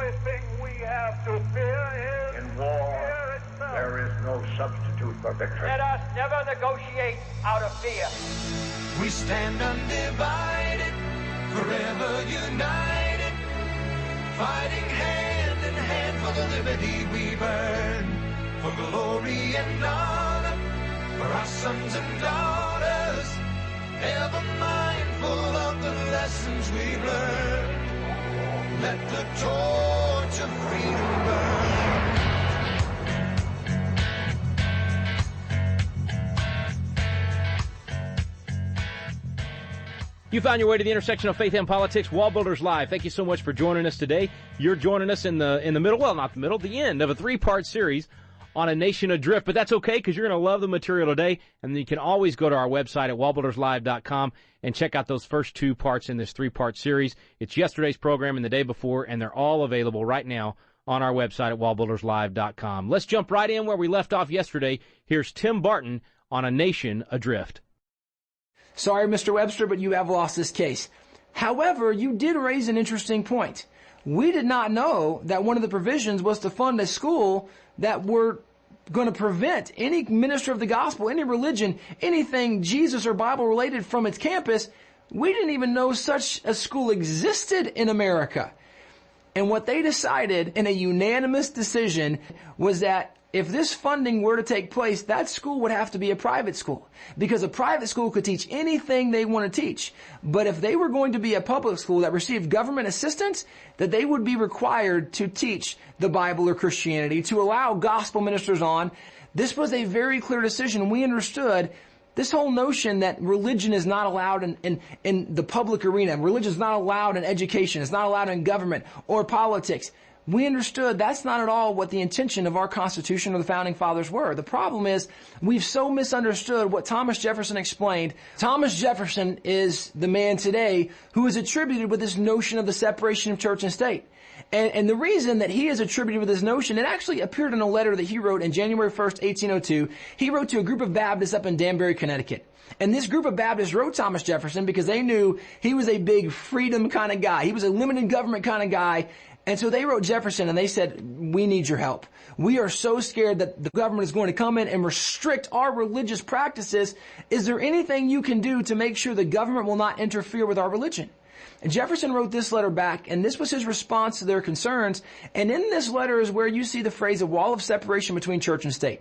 only thing we have to fear is in war, fear itself. there is no substitute for victory. Let us never negotiate out of fear. We stand undivided, forever united, fighting hand in hand for the liberty we burn, for glory and honor, for our sons and daughters, ever mindful of the lessons we've learned. Let the torch of freedom burn. You found your way to the intersection of faith and politics. WallBuilders Live. Thank you so much for joining us today. You're joining us in the middle, well, not the middle, the end of a 3-part series on a nation adrift. But that's okay, because you're going to love the material today. And then you can always go to our website at wallbuilderslive.com and check out those first 2 parts in this 3-part series. It's yesterday's program and the day before, and they're all available right now on our website at wallbuilderslive.com. Let's jump right in where we left off yesterday. Here's Tim Barton on a nation adrift. Sorry, Mr. Webster, but you have lost this case. However, you did raise an interesting point. We did not know that one of the provisions was to fund a school that were going to prevent any minister of the gospel, any religion, anything Jesus or Bible related from its campus. We didn't even know such a school existed in America. And what they decided in a unanimous decision was that if this funding were to take place, that school would have to be a private school, because a private school could teach anything they want to teach. But if they were going to be a public school that received government assistance, that they would be required to teach the Bible or Christianity, to allow gospel ministers on. This was a very clear decision. We understood this whole notion that religion is not allowed in the public arena. Religion is not allowed in education. It's not allowed in government or politics. We understood that's not at all what the intention of our Constitution or the Founding Fathers were. The problem is we've so misunderstood what Thomas Jefferson explained. Thomas Jefferson is the man today who is attributed with this notion of the separation of church and state. And the reason that he is attributed with this notion, it actually appeared in a letter that he wrote in January 1st, 1802. He wrote to a group of Baptists up in Danbury, Connecticut. And this group of Baptists wrote Thomas Jefferson because they knew he was a big freedom kind of guy. He was a limited government kind of guy. And so they wrote Jefferson and they said, we need your help. We are so scared that the government is going to come in and restrict our religious practices. Is there anything you can do to make sure the government will not interfere with our religion? And Jefferson wrote this letter back, and this was his response to their concerns. And in this letter is where you see the phrase, a wall of separation between church and state.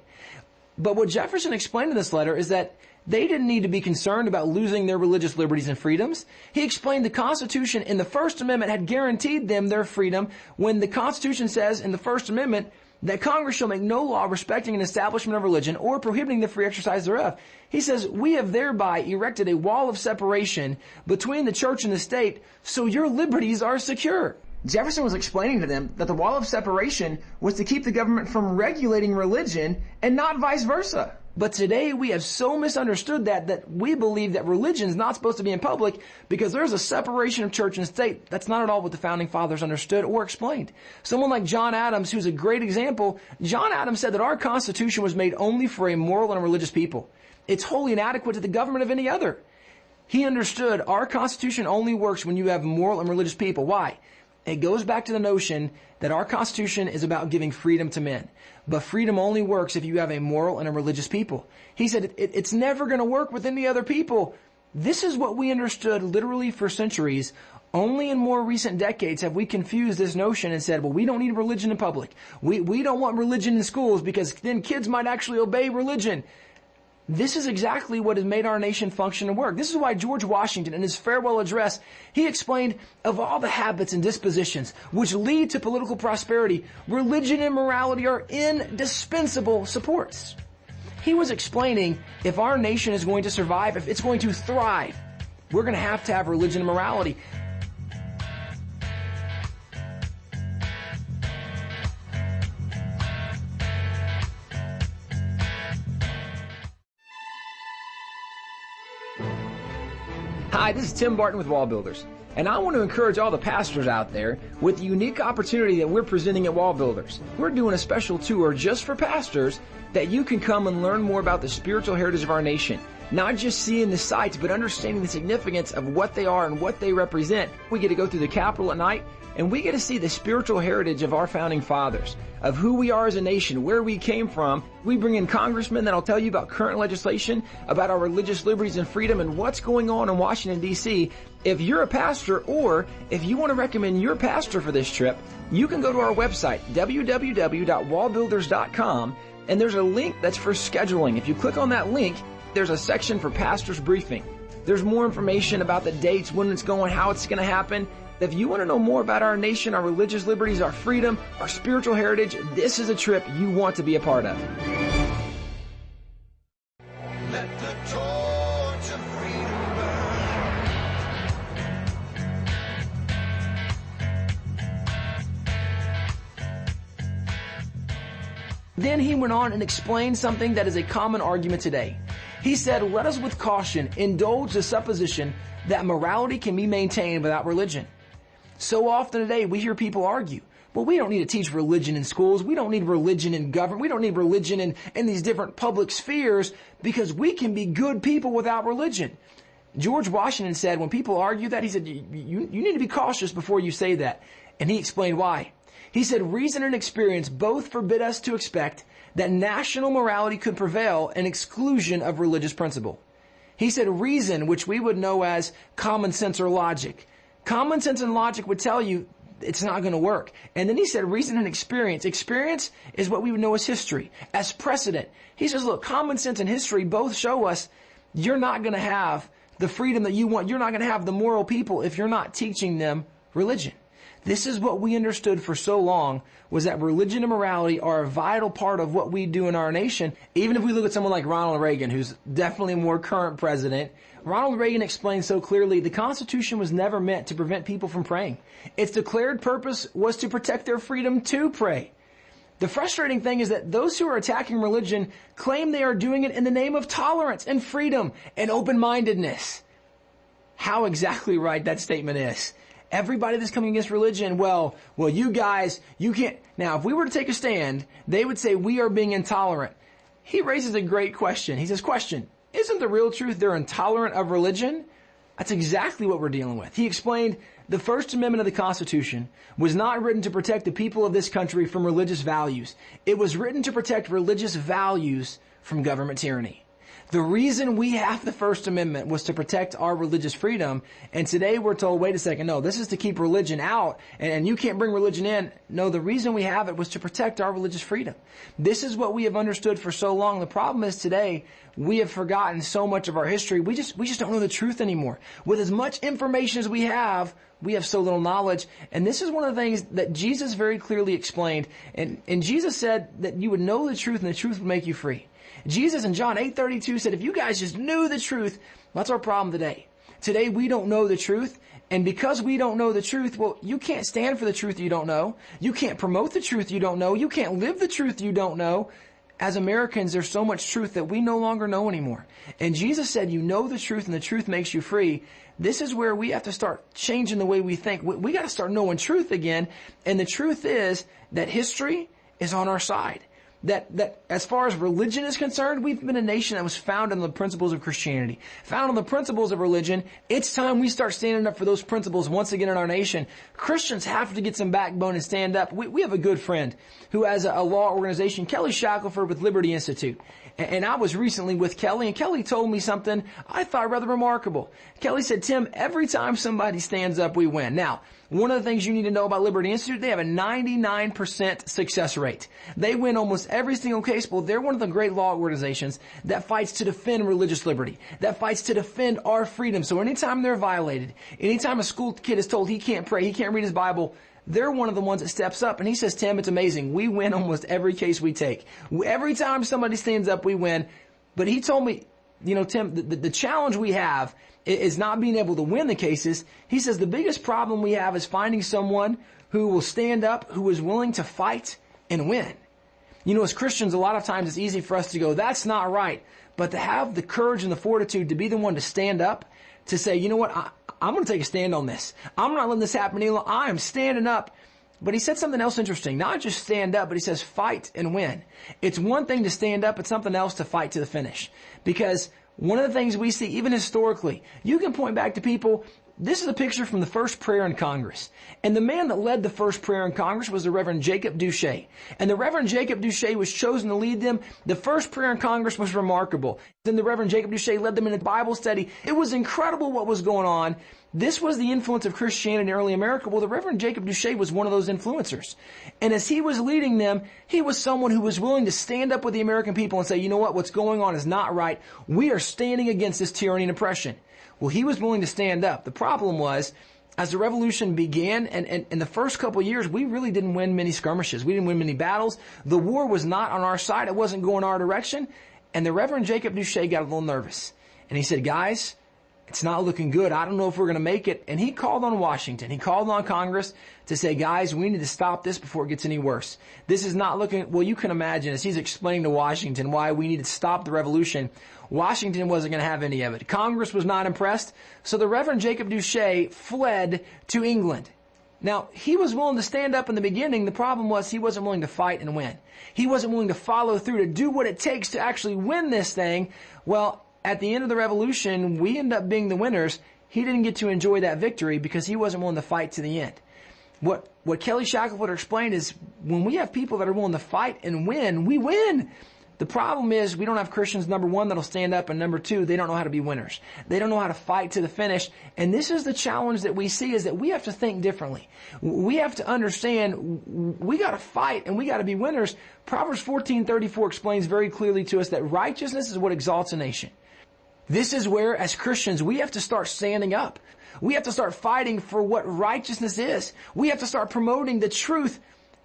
But what Jefferson explained in this letter is that they didn't need to be concerned about losing their religious liberties and freedoms. He explained the Constitution in the First Amendment had guaranteed them their freedom when the Constitution says in the First Amendment that Congress shall make no law respecting an establishment of religion or prohibiting the free exercise thereof. He says, we have thereby erected a wall of separation between the church and the state, so your liberties are secure. Jefferson was explaining to them that the wall of separation was to keep the government from regulating religion and not vice versa. But today we have so misunderstood that we believe that religion is not supposed to be in public because there's a separation of church and state. That's not at all what the Founding Fathers understood or explained. Someone like John Adams, who's a great example, John Adams said that our Constitution was made only for a moral and a religious people. It's wholly inadequate to the government of any other. He understood our Constitution only works when you have moral and religious people. Why? It goes back to the notion that our Constitution is about giving freedom to men. But freedom only works if you have a moral and a religious people. He said it's never going to work with any other people. This is what we understood literally for centuries. Only in more recent decades have we confused this notion and said, well, we don't need religion in public. We don't want religion in schools because then kids might actually obey religion. This is exactly what has made our nation function and work. This is why George Washington, in his farewell address, he explained, of all the habits and dispositions which lead to political prosperity, religion and morality are indispensable supports. He was explaining, if our nation is going to survive, if it's going to thrive, we're going to have religion and morality. Hi, this is Tim Barton with WallBuilders, and I want to encourage all the pastors out there with the unique opportunity that we're presenting at WallBuilders. We're doing a special tour just for pastors that you can come and learn more about the spiritual heritage of our nation. not just seeing the sights, but understanding the significance of what they are and what they represent. We get to go through the Capitol at night, and we get to see the spiritual heritage of our founding fathers, of who we are as a nation, where we came from. We bring in congressmen that'll tell you about current legislation, about our religious liberties and freedom, and what's going on in Washington, D.C. If you're a pastor, or if you want to recommend your pastor for this trip, you can go to our website, www.wallbuilders.com, and there's a link that's for scheduling. If you click on that link, there's a section for pastor's briefing. There's more information about the dates, when it's going, how it's going to happen. If you want to know more about our nation, our religious liberties, our freedom, our spiritual heritage, this is a trip you want to be a part of. Let the torch of freedom burn. Then he went on and explained something that is a common argument today. He said, let us with caution indulge the supposition that morality can be maintained without religion. So often today we hear people argue, well, we don't need to teach religion in schools. We don't need religion in government. We don't need religion in these different public spheres because we can be good people without religion. George Washington said when people argue that, he said, you need to be cautious before you say that. And he explained why. He said, reason and experience both forbid us to expect that national morality could prevail in exclusion of religious principle. He said reason, which we would know as common sense or logic. Common sense and logic would tell you it's not going to work. And then he said reason and experience. Experience is what we would know as history, as precedent. He says, look, common sense and history both show us you're not going to have the freedom that you want. You're not going to have the moral people if you're not teaching them religion. This is what we understood for so long, was that religion and morality are a vital part of what we do in our nation. Even if we look at someone like Ronald Reagan, who's definitely a more current president, Ronald Reagan explained so clearly the Constitution was never meant to prevent people from praying. Its declared purpose was to protect their freedom to pray. The frustrating thing is that those who are attacking religion claim they are doing it in the name of tolerance and freedom and open-mindedness. How exactly right that statement is. Everybody that's coming against religion, well, you guys, you can't. Now, if we were to take a stand, they would say we are being intolerant. He raises a great question. He says, question, isn't the real truth they're intolerant of religion? That's exactly what we're dealing with. He explained the First Amendment of the Constitution was not written to protect the people of this country from religious values. It was written to protect religious values from government tyranny. The reason we have the First Amendment was to protect our religious freedom, and today we're told, wait a second, no, this is to keep religion out, and you can't bring religion in. No, the reason we have it was to protect our religious freedom. This is what we have understood for so long. The problem is today, we have forgotten so much of our history. We just don't know the truth anymore. With as much information as we have so little knowledge. And this is one of the things that Jesus very clearly explained. And Jesus said that you would know the truth and the truth would make you free. Jesus in John 8:32 said, if you guys just knew the truth, that's our problem today. Today we don't know the truth. And because we don't know the truth, well, you can't stand for the truth you don't know. You can't promote the truth you don't know. You can't live the truth you don't know. As Americans, there's so much truth that we no longer know anymore. And Jesus said, you know the truth and the truth makes you free. This is where we have to start changing the way we think. We got to start knowing truth again. And the truth is that history is on our side. That as far as religion is concerned, we've been a nation that was founded on the principles of Christianity, founded on the principles of religion. It's time we start standing up for those principles once again in our nation. Christians have to get some backbone and stand up. We have a good friend who has a law organization, Kelly Shackelford with Liberty Institute. And I was recently with Kelly, and Kelly told me something I thought rather remarkable. Kelly said, Tim, every time somebody stands up, we win. Now, one of the things you need to know about Liberty Institute, they have a 99% success rate. They win almost every single case. Well, they're one of the great law organizations that fights to defend religious liberty, that fights to defend our freedom. So anytime they're violated, anytime a school kid is told he can't pray, he can't read his Bible, they're one of the ones that steps up. And he says, Tim, it's amazing. We win almost every case we take. Every time somebody stands up, we win. But he told me, Tim, the challenge we have is not being able to win the cases. He says the biggest problem we have is finding someone who will stand up, who is willing to fight and win. As Christians, a lot of times it's easy for us to go, that's not right. But to have the courage and the fortitude to be the one to stand up, to say, you know what, I'm going to take a stand on this. I'm not letting this happen any longer. I am standing up. But he said something else interesting. Not just stand up, but he says fight and win. It's one thing to stand up. It's something else to fight to the finish. Because One of the things we see, even historically, you can point back to people. This is a picture from the first prayer in Congress. And the man that led the first prayer in Congress was the Reverend Jacob Duché. And the Reverend Jacob Duché was chosen to lead them. The first prayer in Congress was remarkable. Then the Reverend Jacob Duché led them in a Bible study. It was incredible what was going on. This was the influence of Christianity in early America. Well, the Reverend Jacob Duché was one of those influencers. And as he was leading them, he was someone who was willing to stand up with the American people and say, you know what, what's going on is not right. We are standing against this tyranny and oppression. Well, he was willing to stand up. The problem was, as the revolution began, and in the first couple of years, we really didn't win many skirmishes. We didn't win many battles. The war was not on our side. It wasn't going our direction. And the Reverend Jacob Duché got a little nervous. And he said, guys, it's not looking good. I don't know if we're going to make it. And he called on Washington. He called on Congress to say, guys, we need to stop this before it gets any worse. This is not looking, well, you can imagine as he's explaining to Washington why we need to stop the revolution, Washington wasn't going to have any of it. Congress was not impressed. So the Reverend Jacob Duché fled to England. Now, he was willing to stand up in the beginning. The problem was he wasn't willing to fight and win. He wasn't willing to follow through to do what it takes to actually win this thing. Well, at the end of the revolution, we end up being the winners. He didn't get to enjoy that victory because he wasn't willing to fight to the end. What Kelly Shackelford explained is when we have people that are willing to fight and win, we win. The problem is we don't have Christians, number one, that'll stand up, and number two, they don't know how to be winners. They don't know how to fight to the finish. And this is the challenge that we see, is that we have to think differently. We have to understand we got to fight and we got to be winners. Proverbs 14:34 explains very clearly to us that righteousness is what exalts a nation. This is where, as Christians, we have to start standing up. We have to start fighting for what righteousness is. We have to start promoting the truth,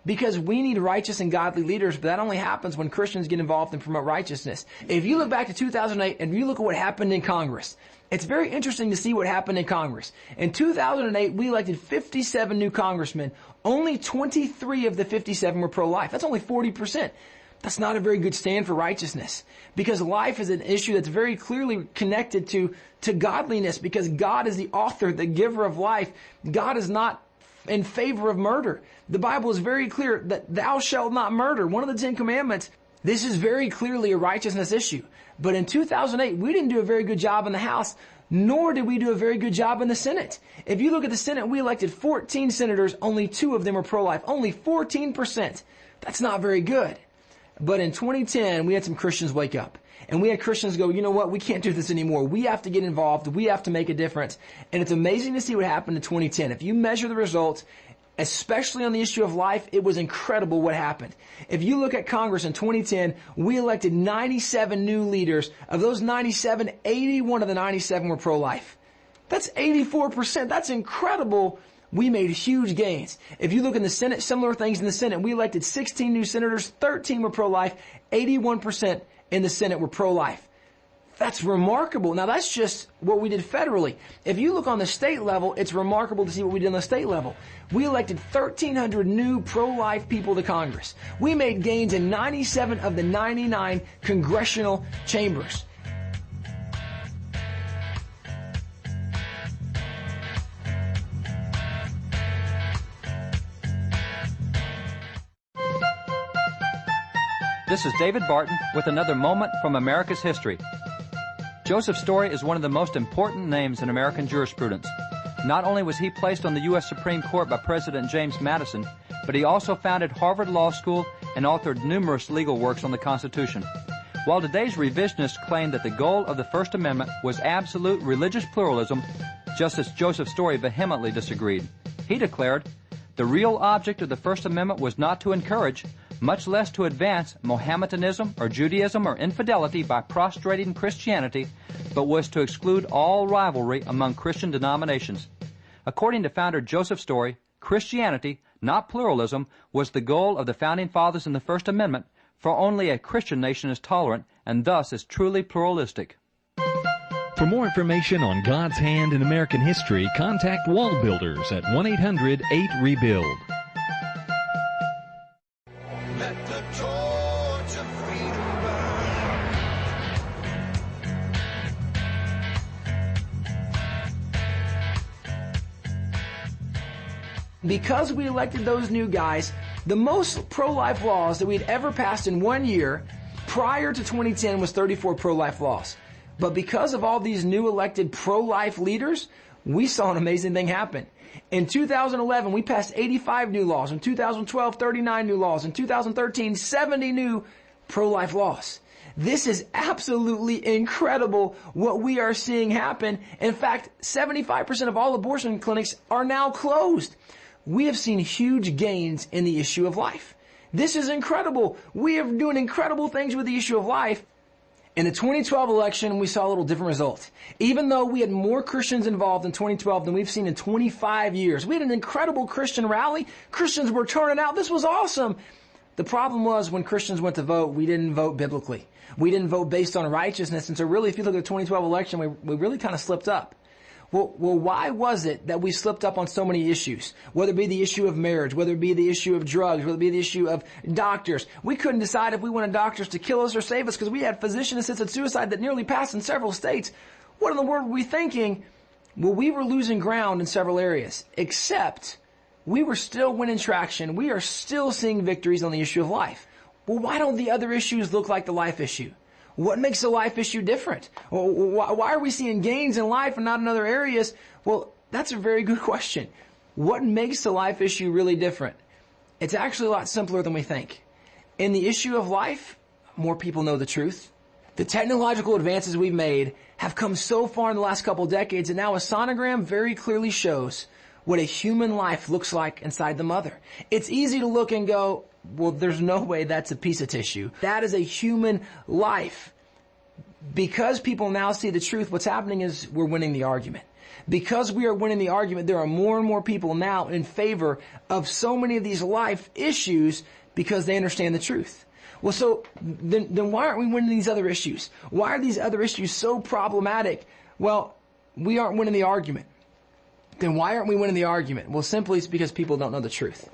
because we need righteous and godly leaders, but that only happens when Christians get involved and promote righteousness. If you look back to 2008 and you look at what happened in Congress, it's very interesting to see what happened in Congress. In 2008, we elected 57 new congressmen. Only 23 of the 57 were pro-life. That's only 40%. That's not a very good stand for righteousness, because life is an issue that's very clearly connected to godliness, because God is the author, the giver of life. God is not in favor of murder. The Bible is very clear that thou shalt not murder. One of the 10 Commandments. This is very clearly a righteousness issue. But in 2008, we didn't do a very good job in the House, nor did we do a very good job in the Senate. If you look at the Senate, we elected 14 senators. Only 2 of them were pro-life. Only 14%. That's not very good. But in 2010, we had some Christians wake up. And we had Christians go, you know what, we can't do this anymore. We have to get involved. We have to make a difference. And it's amazing to see what happened in 2010. If you measure the results, especially on the issue of life, it was incredible what happened. If you look at Congress in 2010, we elected 97 new leaders. Of those 97, 81 of the 97 were pro-life. That's 84%. That's incredible. We made huge gains. If you look in the Senate, similar things in the Senate. We elected 16 new senators, 13 were pro-life, 81% in the Senate were pro-life. That's remarkable. Now, that's just what we did federally. If you look on the state level, it's remarkable to see what we did on the state level. We elected 1,300 new pro-life people to Congress. We made gains in 97 of the 99 congressional chambers. This is David Barton with another moment from America's history. Joseph Story is one of the most important names in American jurisprudence. Not only was he placed on the U.S. Supreme Court by President James Madison, but he also founded Harvard Law School and authored numerous legal works on the Constitution. While today's revisionists claim that the goal of the First Amendment was absolute religious pluralism, Justice Joseph Story vehemently disagreed. He declared, "The real object of the First Amendment was not to encourage, much less to advance, Mohammedanism or Judaism or infidelity by prostrating Christianity, but was to exclude all rivalry among Christian denominations." According to founder Joseph Story, Christianity, not pluralism, was the goal of the Founding Fathers in the First Amendment, for only a Christian nation is tolerant and thus is truly pluralistic. For more information on God's hand in American history, contact WallBuilders at 1-800-8-REBUILD. Let the torch of freedom burn. Because we elected those new guys, the most pro-life laws that we'd ever passed in 1 year prior to 2010 was 34 pro-life laws. But because of all these new elected pro-life leaders, we saw an amazing thing happen. In 2011, we passed 85 new laws. In 2012, 39 new laws. In 2013, 70 new pro-life laws. This is absolutely incredible what we are seeing happen. In fact, 75% of all abortion clinics are now closed. We have seen huge gains in the issue of life. This is incredible. We are doing incredible things with the issue of life. In the 2012 election, we saw a little different result. Even though we had more Christians involved in 2012 than we've seen in 25 years. We had an incredible Christian rally. Christians were turning out. This was awesome. The problem was when Christians went to vote, we didn't vote biblically. We didn't vote based on righteousness. And so really, if you look at the 2012 election, we really kind of slipped up. Well, why was it that we slipped up on so many issues? Whether it be the issue of marriage, whether it be the issue of drugs, whether it be the issue of doctors. We couldn't decide if we wanted doctors to kill us or save us because we had physician-assisted suicide that nearly passed in several states. What in the world were we thinking? Well, we were losing ground in several areas, except we were still winning traction. We are still seeing victories on the issue of life. Well, why don't the other issues look like the life issue? What makes the life issue different? Why are we seeing gains in life and not in other areas? Well, that's a very good question. What makes the life issue really different? It's actually a lot simpler than we think. In the issue of life, more people know the truth. The technological advances we've made have come so far in the last couple decades that now a sonogram very clearly shows what a human life looks like inside the mother. It's easy to look and go, well, there's no way that's a piece of tissue. That is a human life. Because people now see the truth, what's happening is we're winning the argument. Because we are winning the argument, there are more and more people now in favor of so many of these life issues because they understand the truth. Well, so then why aren't we winning these other issues? Why are these other issues so problematic? Well, we aren't winning the argument. Then why aren't we winning the argument? Well, simply it's because people don't know the truth.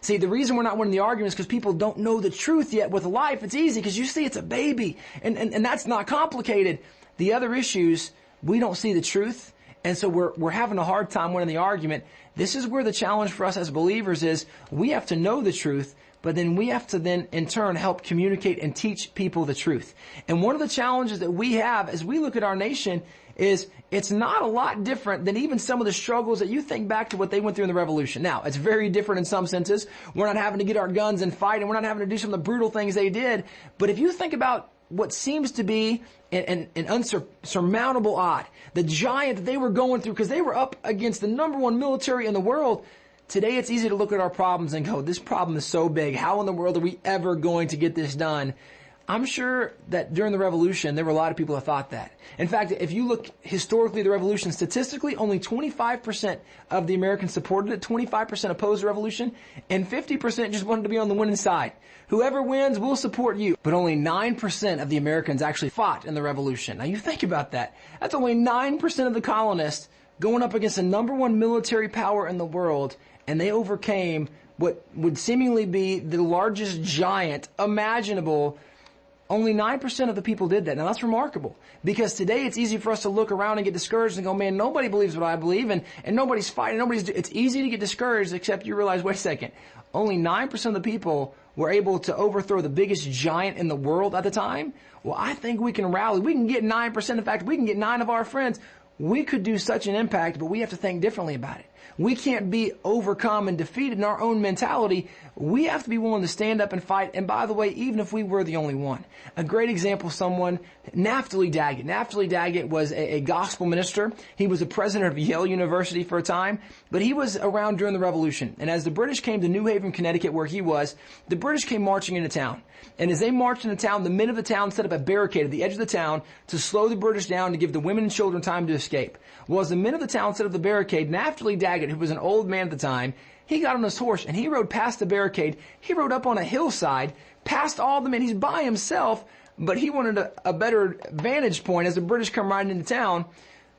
See, the reason we're not winning the argument is because people don't know the truth yet. With life, it's easy because you see it's a baby, and that's not complicated. The other issues, we don't see the truth, and so we're having a hard time winning the argument. This is where the challenge for us as believers is we have to know the truth, but then we have to then, in turn, help communicate and teach people the truth. And one of the challenges that we have as we look at our nation is it's not a lot different than even some of the struggles that you think back to what they went through in the Revolution. Now, it's very different in some senses. We're not having to get our guns and fight, and we're not having to do some of the brutal things they did. But if you think about what seems to be an unsurmountable odd, the giant that they were going through, because they were up against the #1 military in the world. Today, it's easy to look at our problems and go, this problem is so big. How in the world are we ever going to get this done? I'm sure that during the Revolution, there were a lot of people that thought that. In fact, if you look historically at the Revolution, statistically, only 25% of the Americans supported it, 25% opposed the Revolution, and 50% just wanted to be on the winning side. Whoever wins, we'll support you. But only 9% of the Americans actually fought in the Revolution. Now, you think about that. That's only 9% of the colonists going up against the #1 military power in the world, and they overcame what would seemingly be the largest giant imaginable. Only 9% of the people did that. Now, that's remarkable because today it's easy for us to look around and get discouraged and go, man, nobody believes what I believe and nobody's fighting. It's easy to get discouraged except you realize, wait a second, only 9% of the people were able to overthrow the biggest giant in the world at the time. Well, I think we can rally. We can get 9%. In fact, we can get 9 of our friends. We could do such an impact, but we have to think differently about it. We can't be overcome and defeated in our own mentality. We have to be willing to stand up and fight. And by the way, even if we were the only one. A great example, someone, Naftali Daggett. Naftali Daggett was a gospel minister. He was the president of Yale University for a time, but he was around during the Revolution. And as the British came to New Haven, Connecticut, where he was, the British came marching into town. And as they marched into town, the men of the town set up a barricade at the edge of the town to slow the British down to give the women and children time to escape. Well, as the men of the town set up the barricade, Naftali Daggett, who was an old man at the time, he got on his horse and he rode past the barricade. He rode up on a hillside, past all the men. He's by himself, but he wanted a better vantage point as the British come riding into town.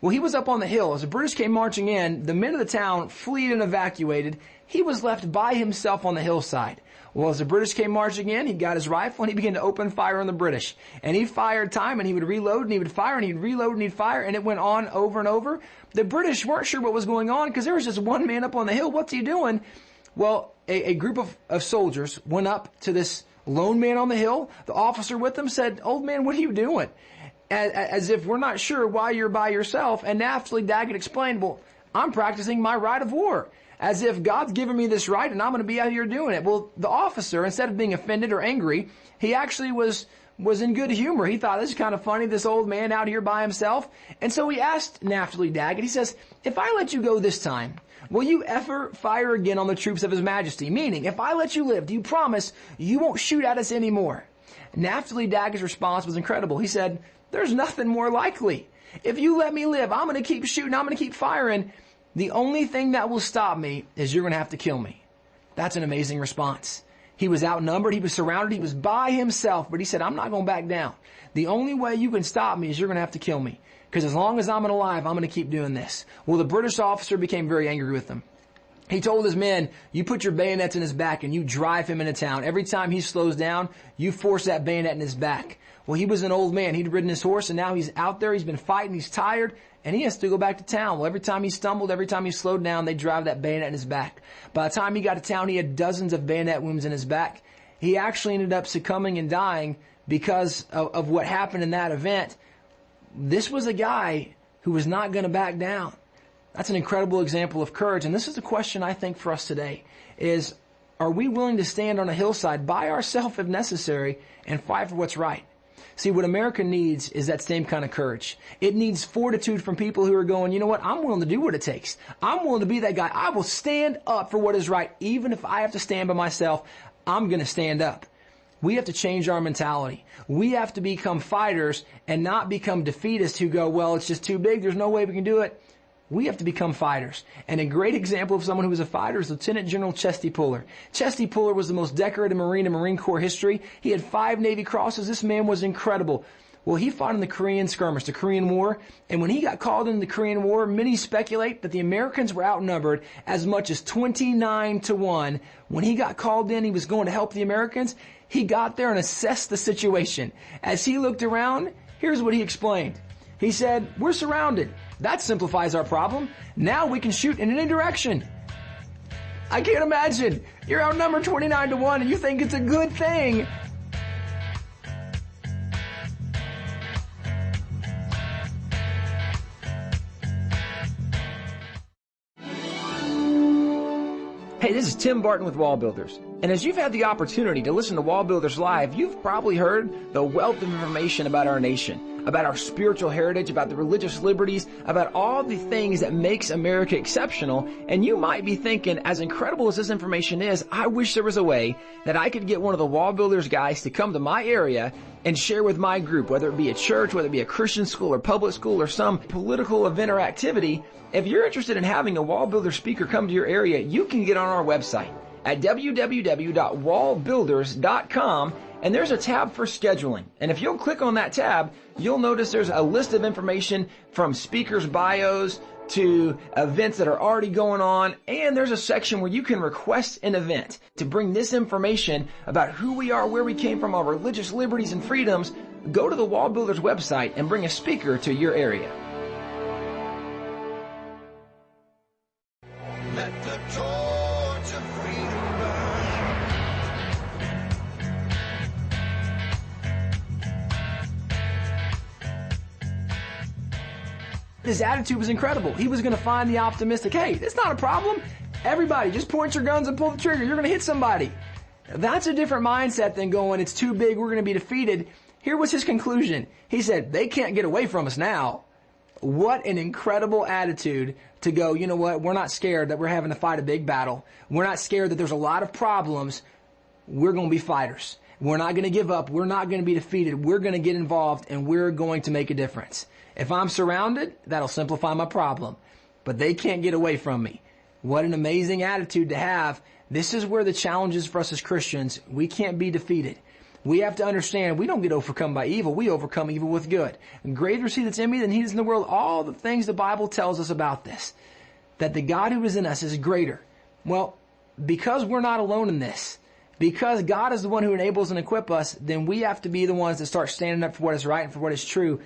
Well, he was up on the hill. As the British came marching in, the men of the town fled and evacuated. He was left by himself on the hillside. Well, as the British came marching in, he got his rifle and he began to open fire on the British. And he fired time and he would reload and he would fire and he'd reload and he'd fire, and it went on over and over. The British weren't sure what was going on because there was just one man up on the hill. What's he doing? Well, a group of soldiers went up to this lone man on the hill. The officer with them said, "Old man, what are you doing?" as if we're not sure why you're by yourself. And Naphtali Daggett explained, well, I'm practicing my right of war, as if God's given me this right and I'm going to be out here doing it. Well, the officer, instead of being offended or angry, he actually was in good humor. He thought, this is kind of funny, this old man out here by himself. And so he asked Naphtali Daggett, he says, if I let you go this time, will you ever fire again on the troops of His Majesty? Meaning, if I let you live, do you promise you won't shoot at us anymore? Naphtali Daggett's response was incredible. He said, there's nothing more likely. If you let me live, I'm going to keep shooting, I'm going to keep firing. The only thing that will stop me is you're going to have to kill me. That's an amazing response. He was outnumbered, he was surrounded, he was by himself, but he said, I'm not going to back down. The only way you can stop me is you're going to have to kill me. Because as long as I'm alive, I'm going to keep doing this. Well, the British officer became very angry with him. He told his men, you put your bayonets in his back and you drive him into town. Every time he slows down, you force that bayonet in his back. Well, he was an old man. He'd ridden his horse and now he's out there. He's been fighting. He's tired and he has to go back to town. Well, every time he stumbled, every time he slowed down, they drive that bayonet in his back. By the time he got to town, he had dozens of bayonet wounds in his back. He actually ended up succumbing and dying because of what happened in that event. This was a guy who was not going to back down. That's an incredible example of courage. And this is the question I think for us today is, are we willing to stand on a hillside by ourselves if necessary and fight for what's right? See, what America needs is that same kind of courage. It needs fortitude from people who are going, you know what, I'm willing to do what it takes. I'm willing to be that guy. I will stand up for what is right. Even if I have to stand by myself, I'm going to stand up. We have to change our mentality. We have to become fighters and not become defeatists who go, well, it's just too big. There's no way we can do it. We have to become fighters. And a great example of someone who was a fighter is Lieutenant General Chesty Puller. Chesty Puller was the most decorated Marine in Marine Corps history. He had 5 Navy Crosses. This man was incredible. Well, he fought in the Korean skirmish, the Korean War. And when he got called into the Korean War, many speculate that the Americans were outnumbered as much as 29-1. When he got called in, he was going to help the Americans. He got there and assessed the situation. As he looked around, here's what he explained. He said, we're surrounded. That simplifies our problem. Now we can shoot in any direction. I can't imagine. You're outnumbered 29-1 and you think it's a good thing. Hey, this is Tim Barton with WallBuilders. And as you've had the opportunity to listen to WallBuilders Live, you've probably heard the wealth of information about our nation, about our spiritual heritage, about the religious liberties, about all the things that makes America exceptional. And you might be thinking, as incredible as this information is, I wish there was a way that I could get one of the WallBuilders guys to come to my area and share with my group, whether it be a church, whether it be a Christian school or public school or some political event or activity. If you're interested in having a WallBuilder speaker come to your area, you can get on our website at www.wallbuilders.com, and there's a tab for scheduling. And if you'll click on that tab, you'll notice there's a list of information from speakers' bios to events that are already going on, and there's a section where you can request an event to bring this information about who we are, where we came from, our religious liberties and freedoms. Go to the WallBuilders website and bring a speaker to your area. Let the torch of freedom burn. His attitude was incredible. He was going to find the optimistic, hey, it's not a problem. Everybody, just point your guns and pull the trigger. You're going to hit somebody. That's a different mindset than going, it's too big, we're going to be defeated. Here was his conclusion. He said, they can't get away from us now. What an incredible attitude to go, you know what, we're not scared that we're having to fight a big battle. We're not scared that there's a lot of problems. We're going to be fighters. We're not going to give up. We're not going to be defeated. We're going to get involved and we're going to make a difference. If I'm surrounded, that'll simplify my problem. But they can't get away from me. What an amazing attitude to have. This is where the challenge is for us as Christians. We can't be defeated. We have to understand we don't get overcome by evil. We overcome evil with good. And greater is he that's in me than he is in the world. All the things the Bible tells us about this. That the God who is in us is greater. Well, because we're not alone in this, because God is the one who enables and equips us, then we have to be the ones that start standing up for what is right and for what is true.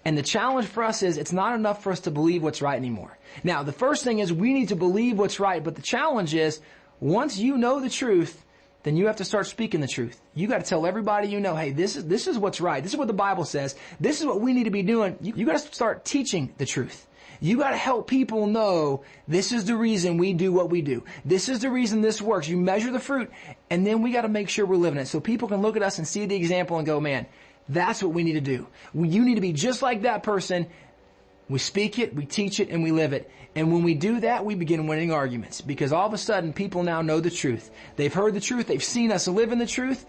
And the challenge for us is it's not enough for us to believe what's right anymore. Now, the first thing is we need to believe what's right. But the challenge is once you know the truth, then you have to start speaking the truth. You got to tell everybody you know, hey, this is what's right. This is what the Bible says. This is what we need to be doing. You got to start teaching the truth. You got to help people know this is the reason we do what we do. This is the reason this works. You measure the fruit, and then we got to make sure we're living it so people can look at us and see the example and go, man, that's what we need to do. You need to be just like that person. We speak it, we teach it, and we live it. And when we do that, we begin winning arguments because all of a sudden people now know the truth. They've heard the truth. They've seen us live in the truth.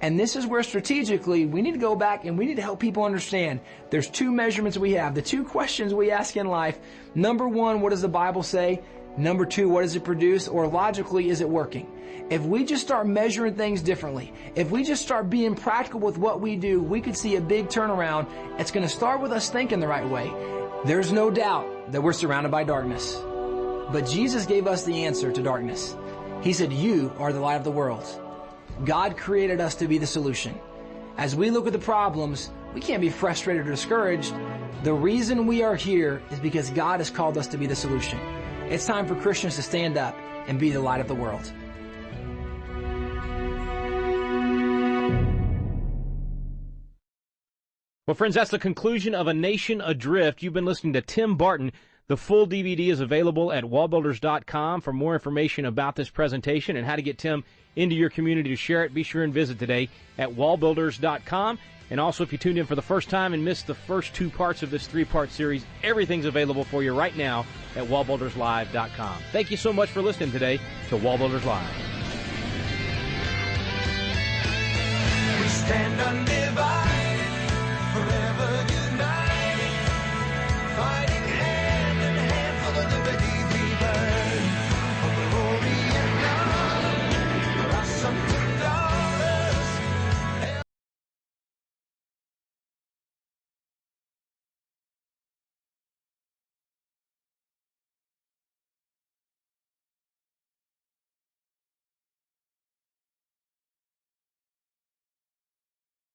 And this is where strategically we need to go back and we need to help people understand there's two measurements we have, the two questions we ask in life. Number one, what does the Bible say? Number two, what does it produce? Or logically, is it working? If we just start measuring things differently, if we just start being practical with what we do, we could see a big turnaround. It's going to start with us thinking the right way. There's no doubt that we're surrounded by darkness. But Jesus gave us the answer to darkness. He said, you are the light of the world. God created us to be the solution. As we look at the problems, we can't be frustrated or discouraged. The reason we are here is because God has called us to be the solution. It's time for Christians to stand up and be the light of the world. Well, friends, that's the conclusion of A Nation Adrift. You've been listening to Tim Barton. The full DVD is available at wallbuilders.com. For more information about this presentation and how to get Tim into your community to share it, be sure and visit today at wallbuilders.com. And also, if you tuned in for the first time and missed the first two parts of this three-part series, everything's available for you right now at wallbuilderslive.com. Thank you so much for listening today to WallBuilders Live. We stand undivided.